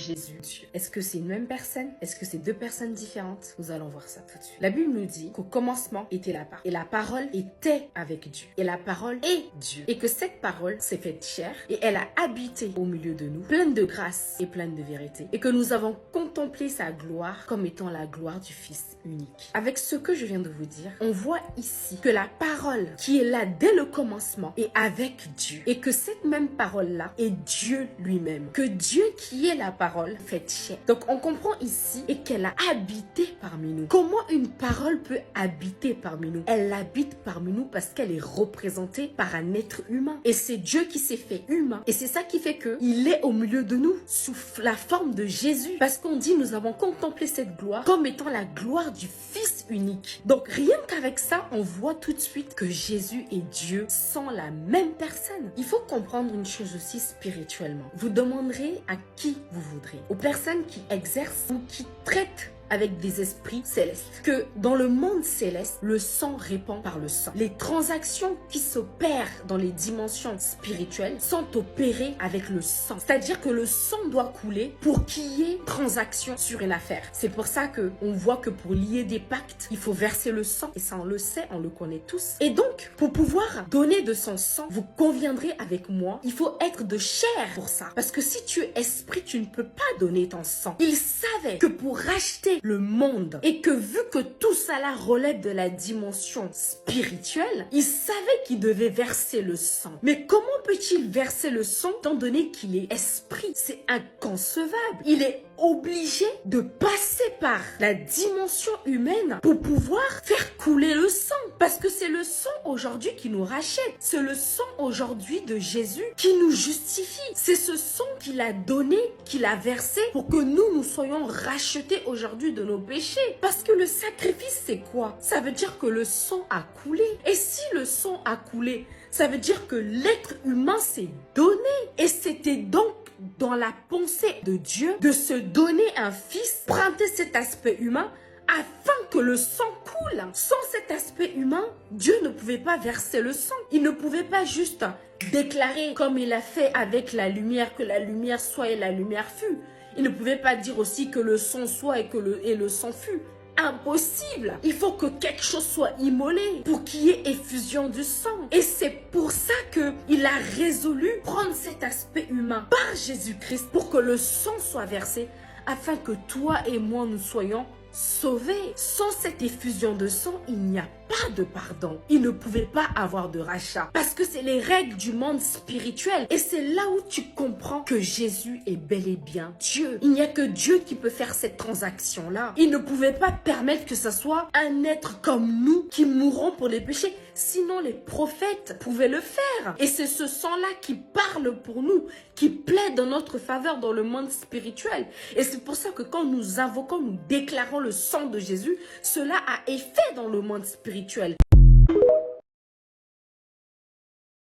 Jésus, Dieu. Est-ce que c'est une même personne? Est-ce que c'est deux personnes différentes? Nous allons voir ça tout de suite. La Bible nous dit qu'au commencement était la parole. Et la parole était avec Dieu. Et la parole est Dieu. Et que cette parole s'est faite chair et elle a habité au milieu de nous, pleine de grâce et pleine de vérité. Et que nous avons contemplé sa gloire comme étant la gloire du Fils unique. Avec ce que je viens de vous dire, on voit ici que la parole qui est là dès le commencement est avec Dieu. Et que cette même parole-là est Dieu lui-même. Que Dieu qui est la parole fait chair. Donc on comprend ici et qu'elle a habité parmi nous. Comment une parole peut habiter parmi nous? Elle habite parmi nous parce qu'elle est représentée par un être humain. Et c'est Dieu qui s'est fait humain. Et c'est ça qui fait qu'il est au milieu de nous sous la forme de Jésus. Parce qu'on dit nous avons contemplé cette gloire comme étant la gloire du Fils unique. Donc rien qu'avec ça, on voit tout de suite que Jésus et Dieu sont la même personne. Il faut comprendre une chose aussi spirituellement. Vous demanderez à qui vous voudrez. Aux personnes qui exercent ou qui traitent avec des esprits célestes. Que dans le monde céleste, le sang répand par le sang. Les transactions qui s'opèrent dans les dimensions spirituelles sont opérées avec le sang. C'est-à-dire que le sang doit couler pour qu'il y ait transaction sur une affaire. C'est pour ça que on voit que pour lier des pactes, il faut verser le sang. Et ça, on le sait, on le connaît tous. Et donc, pour pouvoir donner de son sang, vous conviendrez avec moi, il faut être de chair pour ça. Parce que si tu es esprit, tu ne peux pas donner ton sang. Il savait que pour racheter le monde et que vu que tout ça là relève de la dimension spirituelle, il savait qu'il devait verser le sang. Mais comment peut-il verser le sang étant donné qu'il est esprit? C'est inconcevable. Il est obligé de passer par la dimension humaine pour pouvoir faire couler le sang. Parce que c'est le sang aujourd'hui qui nous rachète. C'est le sang aujourd'hui de Jésus qui nous justifie. C'est ce sang qu'il a donné, qu'il a versé pour que nous soyons rachetés aujourd'hui de nos péchés. Parce que le sacrifice, c'est quoi? Ça veut dire que le sang a coulé. Et si le sang a coulé, ça veut dire que l'être humain s'est donné. Et c'était donc dans la pensée de Dieu de se donner un fils, prendre cet aspect humain afin que le sang coule. Sans cet aspect humain, Dieu ne pouvait pas verser le sang. Il ne pouvait pas juste déclarer comme il a fait avec la lumière, que la lumière soit et la lumière fut. Il ne pouvait pas dire aussi que le sang soit et que le sang fut. Impossible. Il faut que quelque chose soit immolé pour qu'il y ait effusion du sang. Et c'est pour ça qu'il a résolu prendre cet aspect humain par Jésus-Christ pour que le sang soit versé afin que toi et moi nous soyons sauvés. Sans cette effusion de sang, il n'y a pas de pardon. Il ne pouvait pas avoir de rachat. Parce que c'est les règles du monde spirituel. Et c'est là où tu comprends que Jésus est bel et bien Dieu. Il n'y a que Dieu qui peut faire cette transaction-là. Il ne pouvait pas permettre que ce soit un être comme nous qui mourront pour les péchés. Sinon, les prophètes pouvaient le faire. Et c'est ce sang-là qui parle pour nous, qui plaide en notre faveur dans le monde spirituel. Et c'est pour ça que quand nous invoquons, nous déclarons le sang de Jésus, cela a effet dans le monde spirituel.